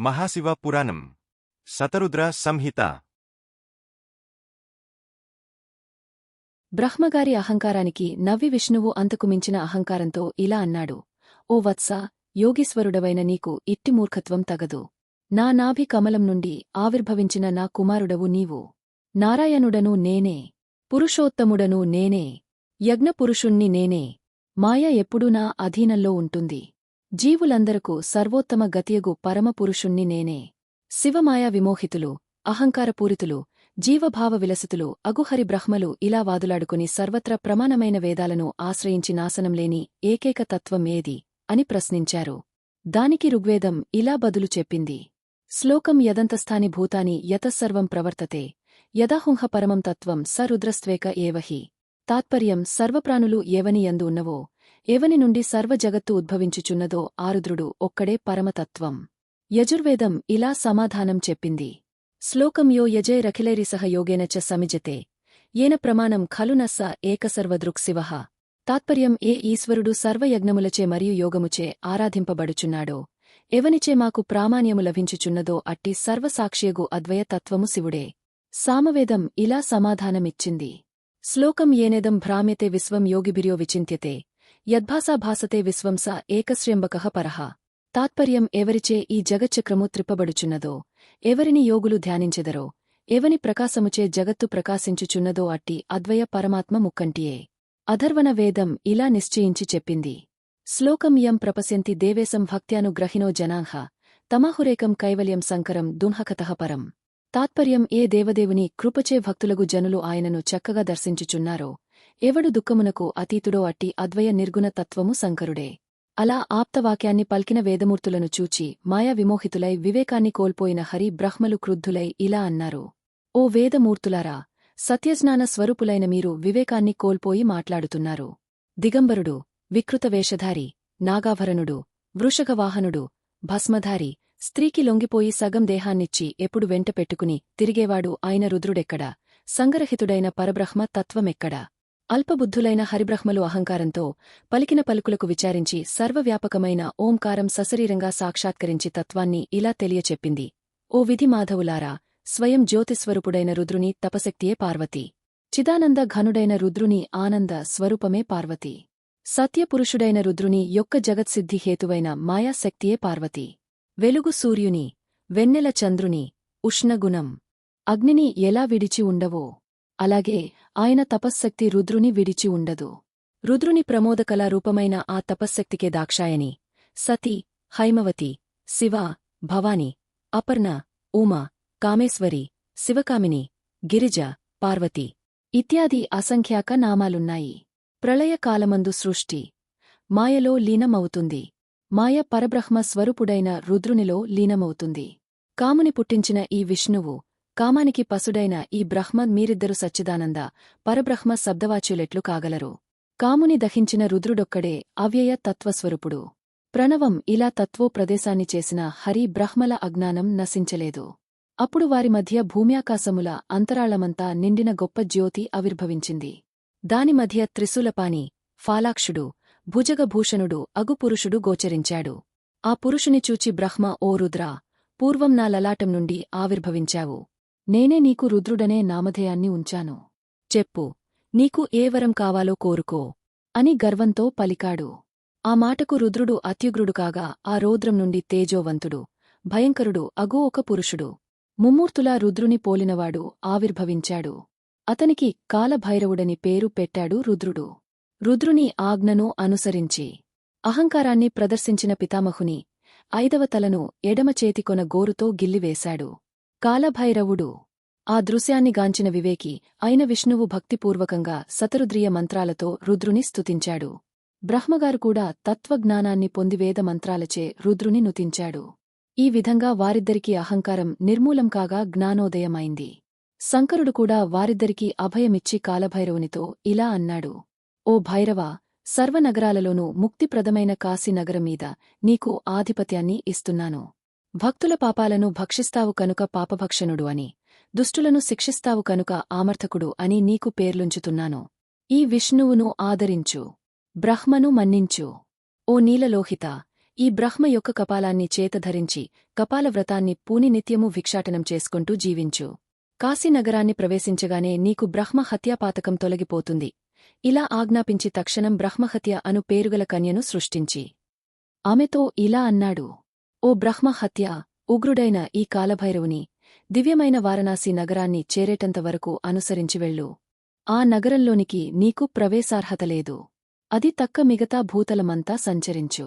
మహాశివ పురాణం శతరుద్ర సంహిత. బ్రహ్మగారి అహంకారానికి నవ్వి విష్ణువు అంతకు మించిన అహంకారంతో ఇలా అన్నాడు. ఓ వత్స, యోగీశ్వరుడవైన నీకు ఇట్టి మూర్ఖత్వం తగదు. నా నాభి కమలం నుండి ఆవిర్భవించిన నా కుమారుడవు నీవు. నారాయణుడను నేనే, పురుషోత్తముడను నేనే, యజ్ఞపురుషుణ్ణి నేనే. మాయ ఎప్పుడూ నా అధీనంలో ఉంటుంది. జీవులందరకు సర్వోత్తమ గతియగు పరమపురుషుణ్ణి నేనే. శివమాయా విమోహితులు, అహంకారపూరితులు, జీవభావ విలసితులు అగుహరి బ్రహ్మలు ఇలా వాదులాడుకుని సర్వత్ర ప్రమాణమైన వేదాలను ఆశ్రయించి నాశనంలేని ఏకైక తత్వం ఏది అని ప్రశ్నించారు. దానికి ఋగ్వేదం ఇలా బదులు చెప్పింది. శ్లోకం యదంతస్థాని భూతాని యతస్సర్వం ప్రవర్తతే యదాహుంహ పరమం తత్వం స రుద్రస్త్వేక ఏవహి. తాత్పర్యం, సర్వప్రాణులు ఎవని యందు ఉన్నవో, ఎవని నుండి సర్వజగత్తు ఉద్భవించుచున్నదో ఆరుద్రుడు ఒక్కడే పరమతత్వం. యజుర్వేదం ఇలా సమాధానం చెప్పింది. శ్లోకం యో యజైరఖిలైరిసహ యోగేన చ సమిజతే ఏన ప్రమాణం ఖలు నస్స ఏకసర్వదృక్ శివః. తాత్పర్యం, ఏ ఈశ్వరుడు సర్వయజ్ఞములచే మరియు యోగముచే ఆరాధింపబడుచున్నాడో, ఎవనిచే మాకు ప్రామాణ్యము లభించుచున్నదో అట్టి సర్వసాక్షియగు అద్వయ తత్వము శివుడే. సామవేదం ఇలా సమాధానమిచ్చింది. శ్లోకం ఏనేదం భ్రామ్యతే విశ్వం యోగిభిర్యో విచింత్యతే యద్భాసా భాసతే విశ్వం స ఏకశ్ర్యంబకః పరః. తాత్పర్యం, ఎవరిచే ఈ జగచ్చక్రము త్రిప్పబడుచున్నదో, ఎవరిని యోగులు ధ్యానించెదరో, ఎవని ప్రకాశముచే జగత్తు ప్రకాశించుచున్నదో అట్టి అద్వయ పరమాత్మ ముక్కంటియే. అథర్వణ వేదం ఇలా నిశ్చయించి చెప్పింది. శ్లోకం యం ప్రపశ్యంతి దేవేశం భక్త్యానుగ్రహినో జనాః తమాహురేకం కైవల్యం సంకరం దుంహకతః పరం. తాత్పర్యం, ఏ దేవదేవుని కృపచే భక్తులగు జనులు ఆయనను చక్కగా దర్శించుచున్నారో, ఎవడు దుఃఖమునకు అతీతుడో అట్టి అద్వయ నిర్గుణ తత్వము శంకరుడే. అలా ఆప్తవాక్యాన్ని పల్కిన వేదమూర్తులను చూచి మాయా విమోహితులై వివేకాన్ని కోల్పోయిన హరి బ్రహ్మలు క్రుద్ధులై ఇలా అన్నారు. ఓ వేదమూర్తులారా, సత్యజ్ఞాన స్వరూపులైన మీరు వివేకాన్ని కోల్పోయి మాట్లాడుతున్నారు. దిగంబరుడు, వికృత వేషధారి, నాగాభరణుడు, వృషగవాహనుడు, భస్మధారి, స్త్రీకి లొంగిపోయి సగం దేహాన్నిచ్చి ఎప్పుడు వెంట పెట్టుకుని తిరిగేవాడు ఆయన రుద్రుడెక్కడా? సంగరహితుడైన పరబ్రహ్మ తత్వమెక్కడా? అల్పబుద్ధులైన హరిబ్రహ్మలు అహంకారంతో పలికిన పలుకులకు విచారించి సర్వవ్యాపకమైన ఓంకారం సశరీరంగా సాక్షాత్కరించి తత్వాన్ని ఇలా తెలియచెప్పింది. ఓ విధిమాధవులారా, స్వయం జ్యోతిస్వరూపుడైన రుద్రుని తపశక్తియే పార్వతి. చిదానంద ఘనుడైన రుద్రుని ఆనంద స్వరూపమే పార్వతి. సత్యపురుషుడైన రుద్రుని యొక్క జగత్సిద్ధి హేతువైన మాయాశక్తియే పార్వతి. వెలుగు సూర్యుని, వెన్నెల చంద్రుని, ఉష్ణగుణం అగ్నిని ఎలా విడిచి ఉండవో, అలాగే ఆయన తపశ్శక్తి రుద్రుని విడిచి ఉండదు. రుద్రుని ప్రమోదకళా రూపమైన ఆ తపశ్శక్తికే దాక్షాయణి, సతి, హైమవతి, శివ, భవాని, అపర్ణ, ఉమా, కామేశ్వరి, శివకామిని, గిరిజ, పార్వతి ఇత్యాది అసంఖ్యాక నామాలున్నాయి. ప్రళయకాలమందు సృష్టి మాయలో లీనమవుతుంది. మాయ పరబ్రహ్మ స్వరూపుడైన రుద్రునిలో లీనమవుతుంది. కాముని పుట్టించిన ఈ విష్ణువు, కామానికి పసుడైన ఈ బ్రహ్మ మీరిద్దరు సచ్చిదానంద పరబ్రహ్మ శబ్దవాచ్యులెట్లు కాగలరు? కాముని దహించిన రుద్రుడొక్కడే అవ్యయ తత్వస్వరూపుడు. ప్రణవం ఇలా తత్వో ప్రదేశాన్ని చేసిన హరి బ్రహ్మల అజ్ఞానం నశించలేదు. అప్పుడు వారి మధ్య భూమ్యాకాశముల అంతరాళమంతా నిండిన గొప్ప జ్యోతి ఆవిర్భవించింది. దాని మధ్య త్రిశూలపాణి, ఫాలాక్షుడు, భుజగభూషణుడు అగు పురుషుడు గోచరించాడు. ఆ పురుషుని చూచి బ్రహ్మ, ఓ రుద్రా, పూర్వం నా లలాటం నుండి ఆవిర్భవించావు. నేనే నీకు రుద్రుడనే నామధేయాన్ని ఉంచాను. చెప్పు, నీకు ఏ వరం కావాలో కోరుకో అని గర్వంతో పలికాడు. ఆ మాటకు రుద్రుడు అత్యుగ్రుడు కాగా ఆ రౌద్రం నుండి తేజోవంతుడు, భయంకరుడు అగో ఒక పురుషుడు, ముమ్మూర్తులా రుద్రుని పోలినవాడు ఆవిర్భవించాడు. అతనికి కాలభైరవుడని పేరు పెట్టాడు రుద్రుడు. రుద్రుని ఆజ్ఞను అనుసరించి అహంకారాన్ని ప్రదర్శించిన పితామహుని 5వ తలను ఎడమచేతికొన గోరుతో గిల్లివేశాడు. కాలభైరవుడు ఆ దృశ్యాన్ని గాంచిన వివేకి అయిన విష్ణువు భక్తిపూర్వకంగా శతరుద్రీయ మంత్రాలతో రుద్రుని స్తుతించాడు. బ్రహ్మగారు కూడా తత్వజ్ఞానాన్ని పొంది వేద మంత్రాలచే రుద్రుని నుతించాడు. ఈ విధంగా వారిద్దరికీ అహంకారం నిర్మూలం కాగా జ్ఞానోదయమైంది. శంకరుడు కూడా వారిద్దరికీ అభయమిచ్చి కాలభైరవునితో ఇలా అన్నాడు. ఓ భైరవా, సర్వనగరాలలోనూ ముక్తిప్రదమైన కాశీనగరం మీద నీకు ఆధిపత్యాన్ని ఇస్తున్నాను. భక్తుల పాపాలను భక్షిస్తావు కనుక పాపభక్షణుడు అని, దుష్టులను శిక్షిస్తావు కనుక ఆమర్థకుడు అని నీకు పేర్లుంచుతున్నాను. ఈ విష్ణువును ఆదరించు, బ్రహ్మను మన్నించు. ఓ నీలలోహిత, ఈ బ్రహ్మ యొక్క కపాలాన్ని చేతధరించి కపాలవ్రతాన్ని పూని నిత్యము భిక్షాటనం చేసుకుంటూ జీవించు. కాశీనగరాన్ని ప్రవేశించగానే నీకు బ్రహ్మ హత్యాపాతకం తొలగిపోతుంది. ఇలా ఆజ్ఞాపించి తక్షణం బ్రహ్మహత్య అను పేరుగల కన్యను సృష్టించి ఆమెతో ఇలా అన్నాడు: ఓ బ్రహ్మహత్య, ఉగ్రుడైన ఈ కాలభైరవుని దివ్యమైన వారణాసి నగరాన్ని చేరేటంతవరకు అనుసరించి వెళ్ళు. ఆ నగరంలోనికి నీకు ప్రవేశార్హత లేదు. అది తక్క మిగతా భూతలమంతా సంచరించు.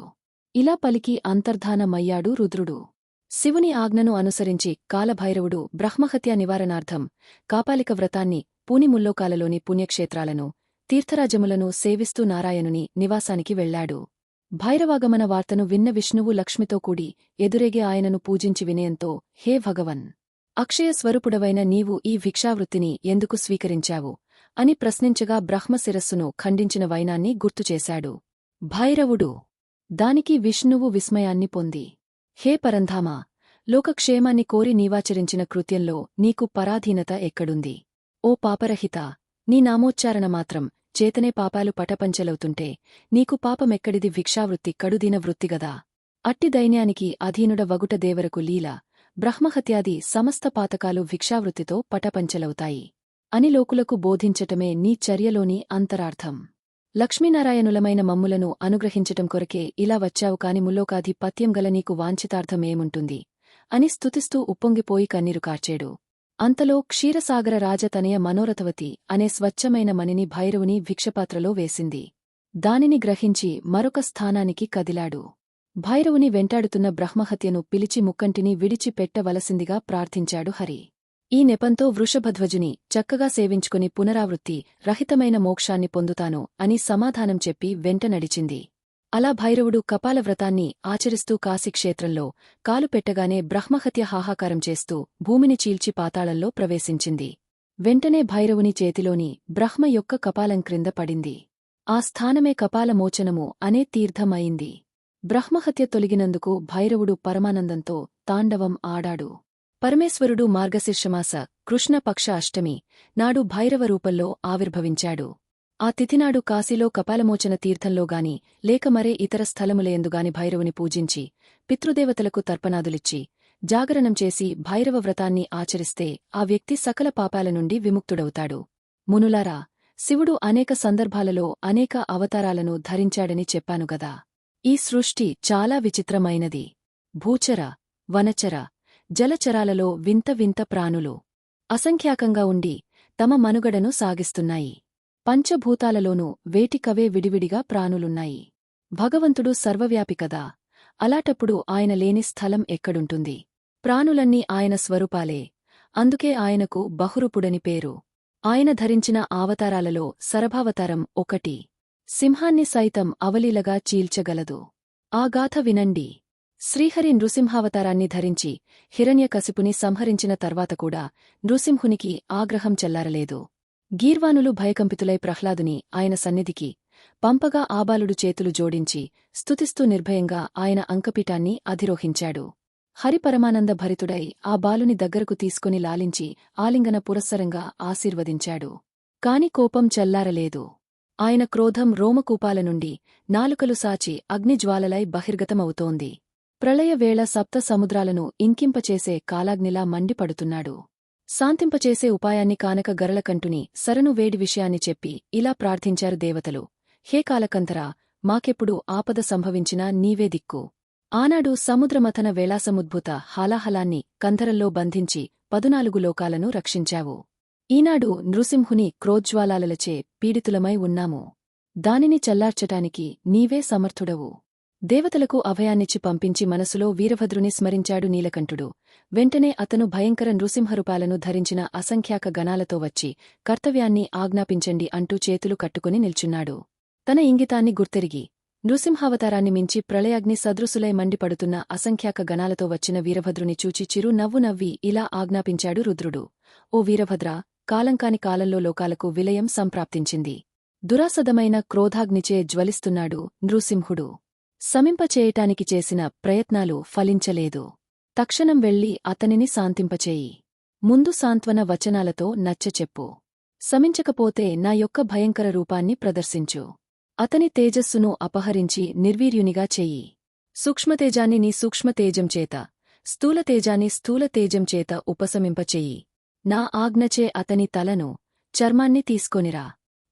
ఇలా పలికి అంతర్ధానమయ్యాడు రుద్రుడు. శివుని ఆజ్ఞను అనుసరించి కాలభైరవుడు బ్రహ్మహత్యా నివారణార్థం కాపాలిక వ్రతాన్ని పూని ముల్లోకాలలోని పుణ్యక్షేత్రాలను తీర్థరాజములను సేవిస్తూ నారాయణుని నివాసానికి వెళ్లాడు. భైరవాగమన వార్తను విన్న విష్ణువు లక్ష్మితో కూడి ఎదురేగి ఆయనను పూజించి వినయంతో, హే భగవన్, అక్షయ స్వరూపుడవైన నీవు ఈ భిక్షావృత్తిని ఎందుకు స్వీకరించావు అని ప్రశ్నించగా బ్రహ్మశిరస్సును ఖండించిన వైనాన్ని గుర్తుచేశాడు భైరవుడు. దానికి విష్ణువు విస్మయాన్ని పొంది, హే పరంధామా, లోకక్షేమాన్ని కోరి నీవాచరించిన కృత్యంలో నీకు పరాధీనత ఎక్కడుంది? ఓ పాపరహిత, నీ నామోచ్చారణ మాత్రం చేతనే పాపాలు పటపంచలవుతుంటే నీకు పాపమెక్కడిది? భిక్షావృత్తి కడుదీన వృత్తిగదా. అట్టి దైన్యానికి అధీనుడ వగుట దేవరకు లీల, బ్రహ్మహత్యాది సమస్త పాతకాలు భిక్షావృత్తితో పటపంచలవుతాయి అని లోకులకు బోధించటమే నీ చర్యలోని అంతరార్థం. లక్ష్మీనారాయణులమైన మమ్ములను అనుగ్రహించటం కొరకే ఇలా వచ్చావు కాని ముల్లోకాధిపత్యం గల నీకు వాంఛితార్థమేముంటుంది అని స్తుతిస్తూ ఉప్పొంగిపోయి కన్నీరు కార్చేడు. అంతలో క్షీరసాగర రాజతనయ మనోరథవతి అనే స్వచ్ఛమైన మణిని భైరవుని భిక్షపాత్రలో వేసింది. దానిని గ్రహించి మరొక స్థానానికి కదిలాడు. భైరవుని వెంటాడుతున్న బ్రహ్మహత్యను పిలిచి ముక్కంటిని విడిచి పెట్టవలసిందిగా ప్రార్థించాడు హరి. ఈ నెపంతో వృషభధ్వజుని చక్కగా సేవించుకుని పునరావృత్తి రహితమైన మోక్షాన్ని పొందుతాను అని సమాధానం చెప్పి వెంట నడిచింది. అలా భైరవుడు కపాలవ్రతాన్ని ఆచరిస్తూ కాశీక్షేత్రంలో కాలు పెట్టగానే బ్రహ్మహత్య హాహాకారం చేస్తూ భూమిని చీల్చి పాతాళంలో ప్రవేశించింది. వెంటనే భైరవుని చేతిలోని బ్రహ్మ యొక్క కపాలం క్రింద పడింది. ఆ స్థానమే కపాలమోచనము అనే తీర్థమయింది. బ్రహ్మహత్య తొలగినందుకు భైరవుడు పరమానందంతో తాండవం ఆడాడు. పరమేశ్వరుడు మార్గశీర్షమాస కృష్ణపక్ష అష్టమి నాడు భైరవ రూపంలో ఆవిర్భవించాడు. ఆ తిథినాడు కాశీలో కపాలమోచన తీర్థంలోగాని లేక మరే ఇతర స్థలములయందుగాని భైరవుని పూజించి పితృదేవతలకు తర్పణాదులిచ్చి జాగరణం చేసి భైరవ వ్రతాన్ని ఆచరిస్తే ఆ వ్యక్తి సకల పాపాల నుండి విముక్తుడవుతాడు. మునులారా, శివుడు అనేక సందర్భాలలో అనేక అవతారాలను ధరించాడని చెప్పానుగదా. ఈ సృష్టి చాలా విచిత్రమైనది. భూచర, వనచర, జలచరాలలో వింత వింత ప్రాణులు అసంఖ్యాకంగా ఉండి తమ మనుగడను సాగిస్తున్నాయి. పంచభూతాలలోనూ వేటికవే విడివిడిగా ప్రాణులున్నాయి. భగవంతుడు సర్వవ్యాపికదా. అలాటప్పుడు ఆయన లేని స్థలం ఎక్కడుంటుంది? ప్రాణులన్నీ ఆయన స్వరూపాలే. అందుకే ఆయనకు బహురూపుడని పేరు. ఆయన ధరించిన అవతారాలలో సరభావతారం ఒకటి. సింహాన్ని సైతం అవలీలగా చీల్చగలదు. ఆ గాథ వినండి. శ్రీహరి నృసింహావతారాన్ని ధరించి హిరణ్యకశిపుని సంహరించిన తర్వాత కూడా నృసింహునికి ఆగ్రహం చెల్లారలేదు. గీర్వానులు భయకంపితులై ప్రహ్లాదుని ఆయన సన్నిధికి పంపగా ఆబాలుడు చేతులు జోడించి స్తుతిస్తూ నిర్భయంగా ఆయన అంకపీఠాన్ని అధిరోహించాడు. హరిపరమానంద భరితుడై ఆ బాలుని దగ్గరకు తీసుకుని లాలించి ఆలింగన పురస్సరంగా ఆశీర్వదించాడు. కాని కోపం చల్లారలేదు. ఆయన క్రోధం రోమకూపాల నుండి నాలుకలు సాచి అగ్నిజ్వాలలై బహిర్గతమవుతోంది. ప్రళయవేళ సప్త సముద్రాలను ఇంకింపచేసే కాలాగ్నిలా మండిపడుతున్నాడు. శాంతింపచేసే ఉపాయాన్ని కానక గరళకంఠుని శరణు వేడి విషయాన్ని చెప్పి ఇలా ప్రార్థించారు దేవతలు: హే కాలకంతరా, మాకెప్పుడు ఆపద సంభవించినా నీవే దిక్కు. ఆనాడు సముద్రమథన వేళాసముద్భుత హాలాహలాన్ని కంధరంలో బంధించి 14 లోకాలను రక్షించావు. ఈనాడు నృసింహుని క్రోజ్జ్వాలాలచే పీడితులమై ఉన్నాము. దానిని చల్లార్చటానికి నీవే సమర్థుడవు. దేవతలకు అభయాన్నిచ్చి పంపించి మనసులో వీరభద్రుని స్మరించాడు నీలకంఠుడు. వెంటనే అతను భయంకర నృసింహరూపాలను ధరించిన అసంఖ్యాక గణాలతో వచ్చి కర్తవ్యాన్ని ఆజ్ఞాపించండి అంటూ చేతులు కట్టుకుని నిల్చున్నాడు. తన ఇంగితాన్ని గుర్తెరిగి నృసింహావతారాన్ని మించి ప్రళయాగ్ని సదృశులై మండిపడుతున్న అసంఖ్యాక గణాలతో వచ్చిన వీరభద్రుని చూచి చిరు నవ్వు నవ్వి ఇలా ఆజ్ఞాపించాడు రుద్రుడు: ఓ వీరభద్రా, కాలంకాని కాలంలో లోకాలకు విలయం సంప్రాప్తించింది. దురాసదమైన క్రోధాగ్నిచే జ్వలిస్తున్నాడు నృసింహుడు. శమింపచేయటానికి చేసిన ప్రయత్నాలు ఫలించలేదు. తక్షణం వెళ్లి అతనిని శాంతింపచేయి. ముందు సాంత్వన వచనాలతో నచ్చచెప్పు. శమించకపోతే నా యొక్క భయంకర రూపాన్ని ప్రదర్శించు. అతని తేజస్సును అపహరించి నిర్వీర్యునిగా చెయ్యి. సూక్ష్మతేజాన్ని నీ సూక్ష్మతేజం చేత, స్థూలతేజాన్ని స్థూలతేజం చేత ఉపశమింపచెయ్యి. నా ఆజ్ఞచే అతని తలను, చర్మాన్ని తీసుకొనిరా.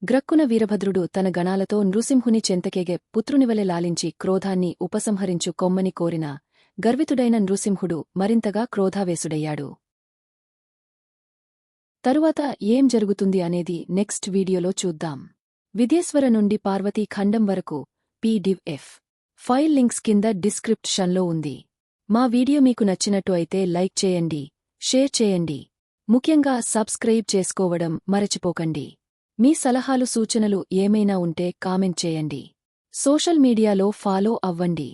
గ్రక్కున వీరభద్రుడు తన గణాలతో నృసింహుని చెంతకేగే పుత్రునివలె లాలించి క్రోధాన్ని ఉపసంహరించు కొమ్మని కోరిన గర్వితుడైన నృసింహుడు మరింతగా క్రోధావేశుడయ్యాడు. తరువాత ఏం జరుగుతుంది అనేది నెక్స్ట్ వీడియోలో చూద్దాం. విదేశ్వర నుండి పార్వతీ ఖండం వరకు PDF ఫైల్ లింక్స్ కింద డిస్క్రిప్షన్లో ఉంది. మా వీడియో మీకు నచ్చినట్టు అయితే లైక్ చేయండి, షేర్ చేయండి. ముఖ్యంగా సబ్స్క్రైబ్ చేసుకోవడం మరచిపోకండి. మీ సలహాలు సూచనలు ఏమైనా ఉంటే కామెంట్ చేయండి. సోషల్ మీడియాలో ఫాలో అవ్వండి.